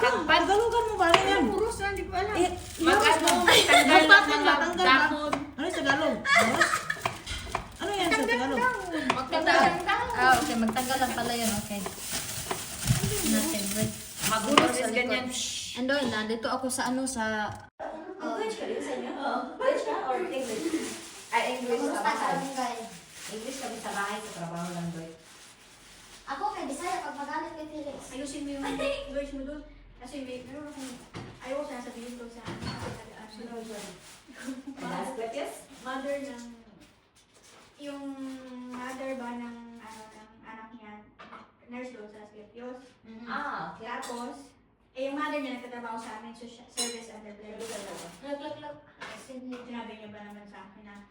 Tagalog. Tagalogan mo ba? Ano yan? Puros lang, di ko alam. Magtanggal ng mga dahon. Ano yung Tagalog? Ano yan sa Tagalog? Magtanggal. Okay, magtanggal lang pala yun, okay. Natin, wait. Magulos is ganyan. Ando, nandito ako sa ano, sa... English ka rin sa inyo? English ka or English? Ay, English sa bahay. English kami sa bahay, sa trabaho lang doon. Ako kay Bisaya pag magalit kay Felix. Ayusin mo yung words mo doon. Kasi meron akong, ayaw ko sana sabihin ko sa Last yes? mother ng, yung mother ba ng, ng anak niya, nurse doon sa Asclepios. Ah, okay. Tapos, yung mother niya nagtatrabaho sa amin, so service under Lag. Sinabi niya ba naman sa akin na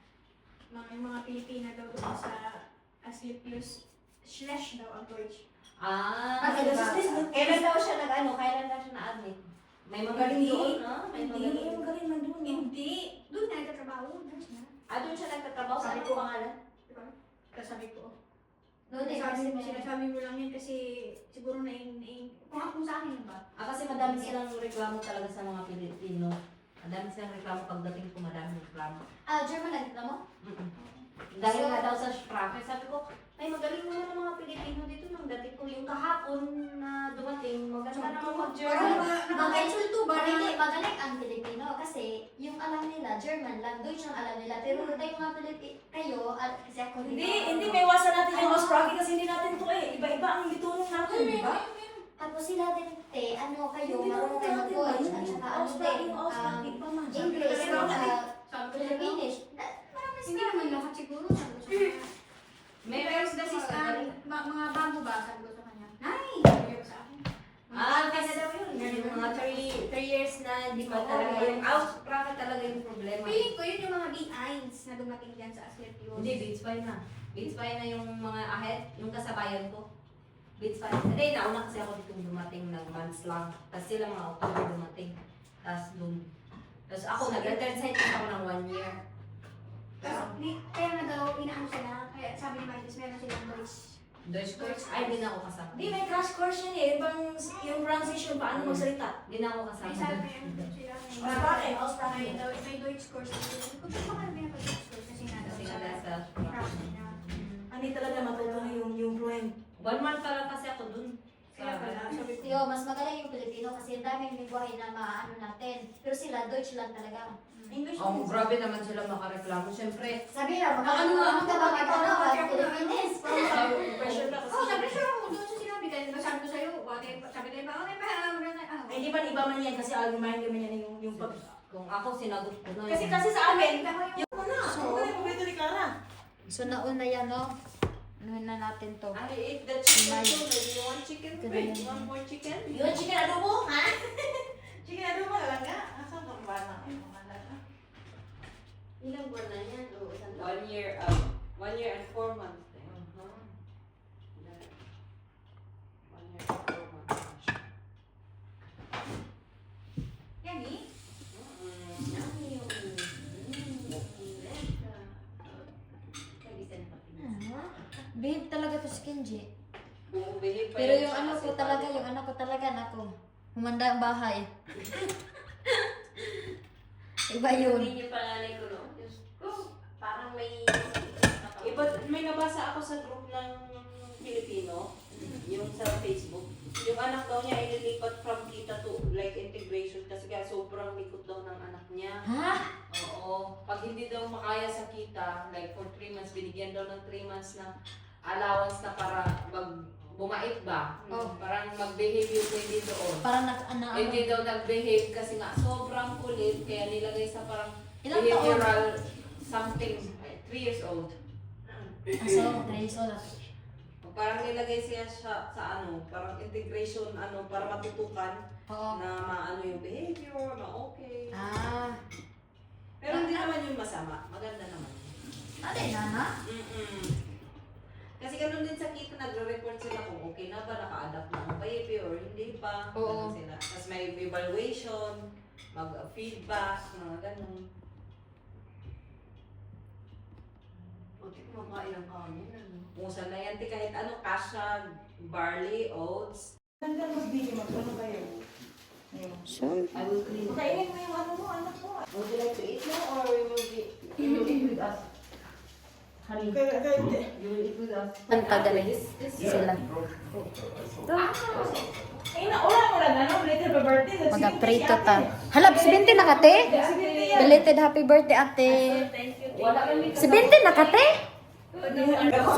yung mga Pilipina daw doon sa Asclepios, slash daw ang Deutsch. Kailan daw siya kailan daw siya na-admit? May magaling doon, no? May magaling. magaling man doon. Hindi! Doon na nagtatrabaho, nurse na. Doon siya nagtatrabaho sa anong pangalan? Diba? Kasabi ko. Noon din kasi Sinasabi mo lang yun kasi siguro kung sa akin ba? Kasi madami silang reklamo talaga sa mga Pilipino. Madami silang reklamo pagdating ko, madami reklamo. German lang mo? Dahil nga daw sa Sprache, sabi ko, ay magaling naman ang mga Pilipino dito nang dating ko. Yung kahapon na dumating, maganda naman mag-German. Mag-insulto ba? Hindi, magaling ang Pilipino kasi yung alam nila, German lang, Deutsch ang alam nila. Pero tayo mga kayo, kasi ako Hindi may iwasan natin yung Sprache kasi hindi natin to Iba-iba ang litunong natin, di ba? Tapos sila din, ano kayo, marunong kayo mag-Deutsch at saka ano din, English, Philippines. Hindi naman lahat siguro. Sabi ko sa kanya. May Pero meron kasi kasi mga bago ba? Sabi ko sa kanya. Nay! Sabi ko sa akin. kasi daw yun. Yung mga 3 years na hindi pa talaga yung Sprache talaga yung problema. Feeling ko yun yung mga B1s na dumating dyan sa Asclepios. Hindi, Beats Fine na. Beats Fine na yung mga ahead, yung kasabayan ko. Beats Fine. Hindi, nauna kasi ako dito dumating ng months lang. Tapos sila mga October dumating. Tapos dun. Tapos ako, nag-return site ako ng 1 year. Kaya nga daw, inaano sila. Kaya sabi ni Miles, meron silang Deutsch. Deutsch course? Ay, di na ako kasama. Di, may crash course yan yung transition, paano magsalita. Di na ako kasama. May sabi sila. Sprache. May Deutsch course. Kung saan pa kami pinapag-Deutsch course kasi nga daw Kasi sa nga sa Sprache na. Hindi talaga matuto yung fluent. 1 month pa lang kasi ako dun. Kaya pala, sabi ko. Yo, mas magaling yung Pilipino kasi ang daming lingwahe na maano natin. Pero sila, Deutsch lang talaga. English Oh, grabe naman sila makareklamo. Siyempre, Sabi na, magkakaroon ka ba mag-ano, Philippines? pressure ka kasi. Sabi siya ako doon sa sinabi. Dahil sabi ko sa'yo, sabi tayo ba, okay pa, Ay, di ba iba man yan kasi argument naman yan yung pag... kung ako sinagot ko na Kasi yun. sa amin, Yung una. Ano yung paborito ni Clara? So, nauna yan, no? Anuhin na natin to. I ate the chicken too. Maybe you want chicken bread? You want more chicken? yun, chicken adobo, ha? Sige, ano mo talaga? Asan ka ba na? Ilang buwan na yan? O, isang 1 year, 1 year and 4 months. 1 year and 4 months. Yummy? Behave talaga to si Kenji. Behave pa Pero yan yung siya ano kasi ko talaga, yung anak ko talaga, nako. Humanda ang bahay. Iba yun. Hindi niyo pananay ko, no? Diyos ko, parang may... May nabasa ako sa group ng Filipino, yung sa Facebook. Yung anak daw niya ililipat from kita to like integration kasi kaya sobrang likot daw ng anak niya. Ha? Oo. Pag hindi daw makaya sa kita, like for 3 months, binigyan daw ng 3 months na allowance na para bumait ba? Oh. Parang mag-behave yung pwede doon. Parang Hindi daw nag-behave kasi nga sobrang kulit kaya nilagay sa parang Ilang behavioral something, 3 years old. So, 3 years old. Parang nilagay siya sa ano, parang integration para matutukan Oo. na maano yung behavior, ma-okay. Ah. Pero hindi naman yung masama, maganda naman. Ate, nana? Kasi ganun din sa kita, nagre-report sila kung okay na ba, naka-adapt na ang behavior, hindi pa. Oo. Ganun sila. Tapos may evaluation, mag-feedback, mga ganun. Buti ko makain ang kanin. Musa na yan, kahit ano, kasha, barley, oats. Hanggang mag-video, mag-ano kayo? So, I will clean. Kainin mo yung ano mo, anak mo. Would you like to eat now or you will eat with us? Honey, Kaya, You will eat with us? ang tagali sila. ay na, wala mo lang, ano, later pa birthday. That's Mga 70 prito si ta. ate. Hala, 70 na kate? 70 yan. Belated happy birthday, ate. Wala kami 70 na kate? Sabi ko,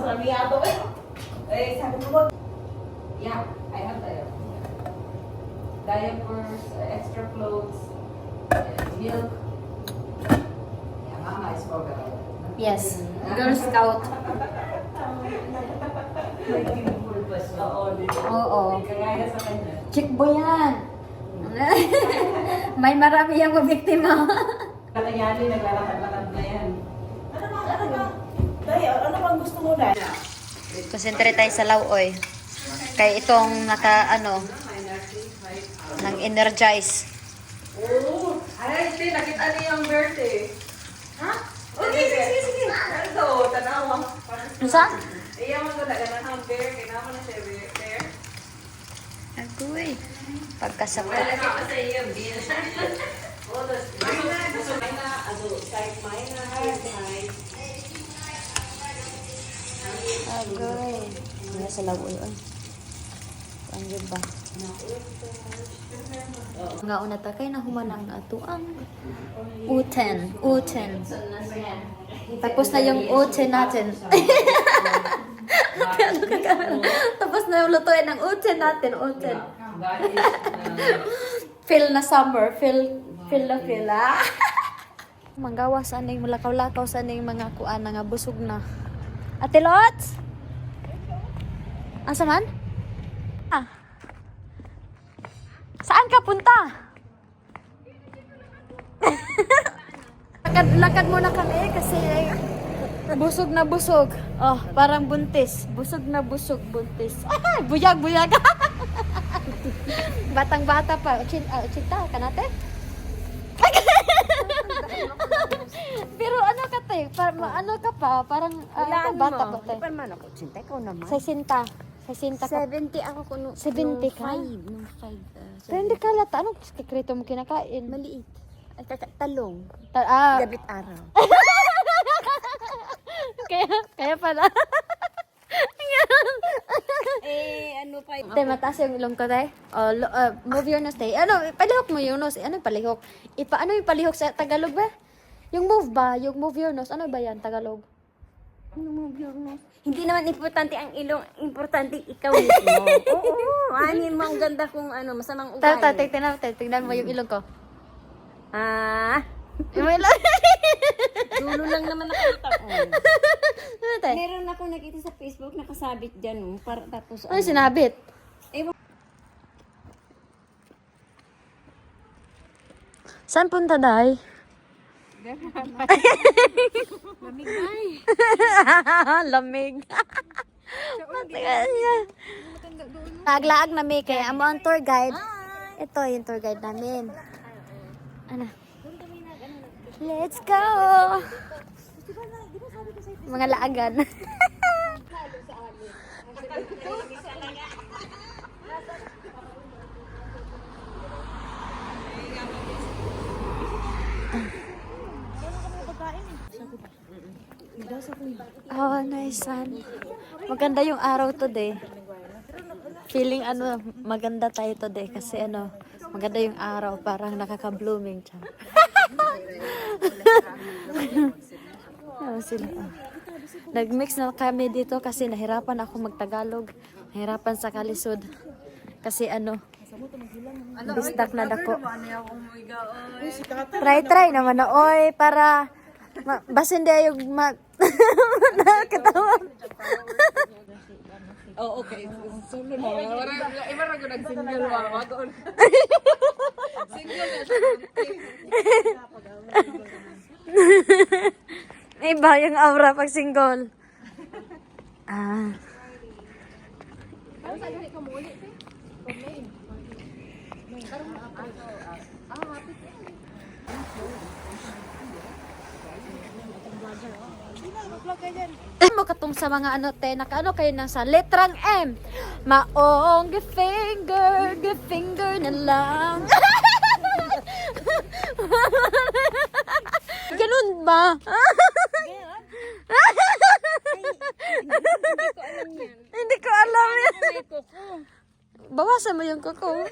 sabi ato eh. Eh, sabi ko ba? yeah, I have diapers, extra clothes, milk. Yeah, Mama is for girl. Yes. Girl Scout. Oo, dito. Oo. Kagaya sa kanya. Chick boy yan. May marami yung mabiktima. Kakayanin, naglalakad-lakad na yan. Ano bang, Daya, ano bang gusto mo na? Concentrate tayo sa lauoy. Kaya itong nang energize. Oo. Ay, hindi, nakita niya yung birthday. Ha? Okay, sige. Ano, tanawa. Saan? Iya mo ko na ganang ang bear, kaya mo na siya bear. Agoy. Pagkasapot. Wala na ako sa iyo, beer. Oh, das. Mina, also side mina, side. Agoy. Wala sa lauoy. Ang yun ba? Nga una ta kay nahuman ang ato ang uten. Tapos na yung uten natin. Tapos na yung lutuin ng uten natin. Feel na summer. Feel ah. Manggawa sa aning mulakaw-lakaw sa aning mga kuan nga busog na. Ate Lots? Asa man? Saan ka punta? Lakad muna kami kasi busog na busog. Oh, parang buntis. Busog na busog, buntis. Ah, buyag. Batang-bata pa. Uchita ka natin? Pero ano ka te? Ano ka pa? Parang bata pa te. Paano ako? Sinta ko naman. 60 ka. 70 ako kuno. 70 ka? Nung 5. Pero hindi ka lata. Anong sekreto mo kinakain? Maliit. Ay, talong. Ah, Gabit araw. kaya pala. Ano pa? Te, mataas yung ilong ko, te. Oh, move your nose, te. Ano, palihok mo yung nose. Ano yung palihok? Ano yung palihok sa Tagalog ba? Yung move ba? Yung move your nose. Ano ba yan, Tagalog? Hindi naman importante ang ilong, importante ikaw mismo. Oo, anin mo ang ganda kung masamang ugali. Tignan mo yung ilong ko. Yung ilong. Dulo lang naman nakita ko. Ano, te? Meron ako nakita sa Facebook nakasabit dyan, para tapos Ano sinabit? Ewan. Saan punta, Day? Lamig. Naglaag na may kaya amo ang tour guide. Ito yung tour guide namin. Ano? Let's go! Mga laagan. Oh, nice sun. Maganda yung araw today. Feeling maganda tayo today kasi maganda yung araw, parang nakaka-blooming siya. Sila. Nag-mix na kami dito kasi nahirapan ako magtagalog. Nahirapan sa kalisod. Kasi bistak na dako. Try naman na oy para basin dia yung nakatawa. Oh, okay. Solo na. Iba ra ko nag-single wag. Single na. Iba yung aura pag single. katong sa mga ano te, nakaano kayo na sa letrang M. Maong finger na lang. Ganun ba? Hindi ko alam yan. Bawasan mo yung kuko.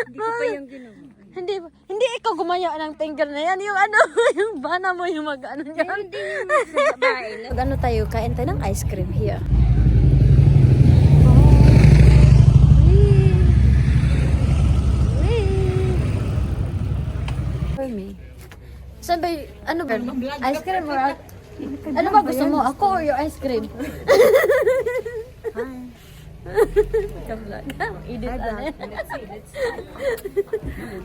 Hindi ko pa yung ginawa. Hindi ikaw gumaya ng finger na yan. Yung ano, yung bana mo yung mag-ano yan. Hindi yung sa babae. Ano tayo, kain tayo ng ice cream here. For me. Saan ba ano ba? Ice cream or ano ba gusto mo? Ako or your ice cream? Edit ano?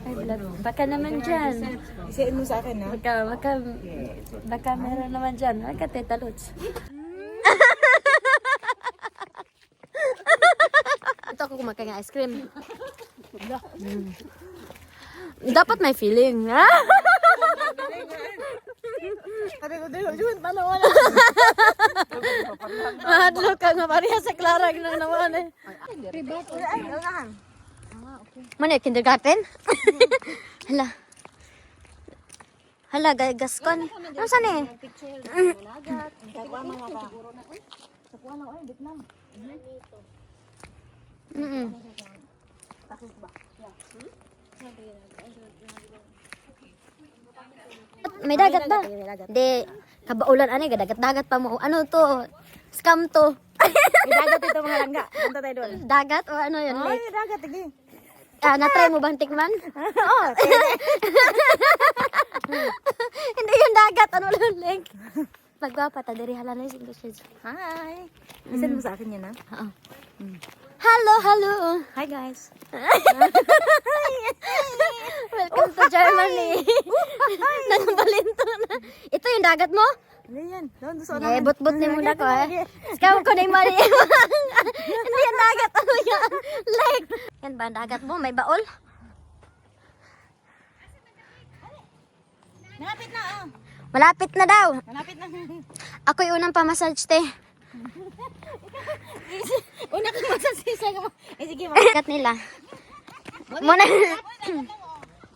Ay, vlog. Baka naman dyan. Isiin mo sa akin, ha? Baka meron naman dyan. Baka Teta Lutz. Ito ako kumakain ng ice cream. Dapat may feeling. Sabi ko, Jun, paano wala? Mahadlo ka nga pariya sa Clara na naman eh. Mana kindergarten? Hala, gaskon. Ano saan eh? May dagat ba? Hindi. Kabaulan ani, dagat-dagat pa mo. Ano to? Scam to. May dagat ito mga langga. Punta tayo doon. Dagat o ano yun? Ay, Lake? dagat, sige. Na-try mo bang tikman? Oo, Hindi yung dagat. Ano lang lake? Magwapa ta, diri hala na yung English. hi. Isiin mo sa akin yan, ha? Oo. Hello, hello. Hi, guys. Welcome to Germany. Nangabalinto na. Ito yung dagat mo? Ano yan? Doon, sa Eh, but-but ni muna ko eh. Scam ko na yung money. Hindi yung dagat. Ano yan? Lake. Yan ba ang dagat mo? May baol? Malapit na, oh. Malapit na daw. Malapit na. Ako yung unang pamassage, te. Una ka masasisa ka mo. Eh, sige, Dagat nila. Muna.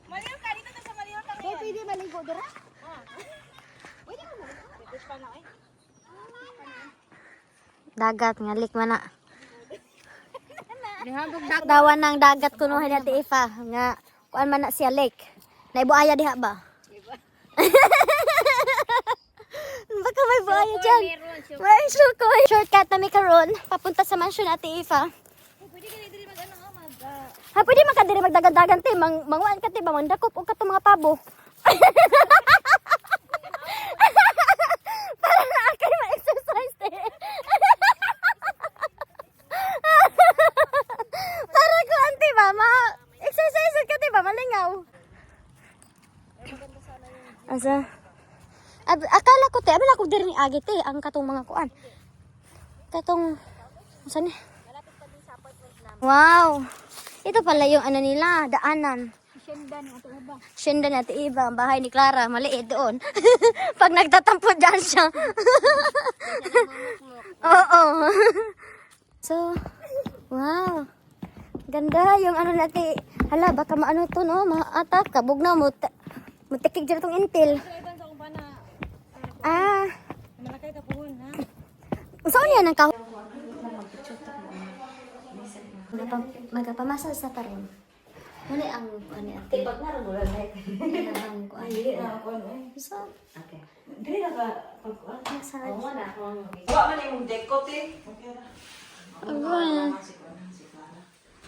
Maliw ka, dito sa maliw kami. Pwede maligo, dira? Pwede mo maligo. Pwede pa na, eh. Dagat nga, lik man na. Dawan ng dagat kuno ni Ate Ifa nga kuan man na siya lake. Naibuaya diha ba? Baka may buaya dyan. May sukoy. Shortcut na may karon papunta sa mansion Ate Ifa. Ha, pwede man ka diri magdagan-dagan te, manguan ka te ba mandakop og katong mga pabo. Para na kay ma-exercise te. Para ko anti ba exercise ka te ba malingaw. Asa? Akala ko te, abala ko diri ni agi te ang katong mga kuan. Katong saan eh? Wow. Ito pala yung ano nila, daanan. Shendan at Iba, ang bahay ni Clara, maliit doon. Pag nagtatampo dyan siya. Oo. So, wow. Ganda yung ano natin. Hala, baka maano to no, maatak, kabog na mo. Mutikig dyan itong intil. Ah. Malakay ka po, ha? Saan yan ang kahon? Magpamasal sa taron. Muna ang ano ate. Tipag na rin mo lang like. Ang kuan. Hindi na ako, ano, eh. So, Okay. Hindi na ka, pag-kuhan. massage. Wa man yung dekote. Agwan.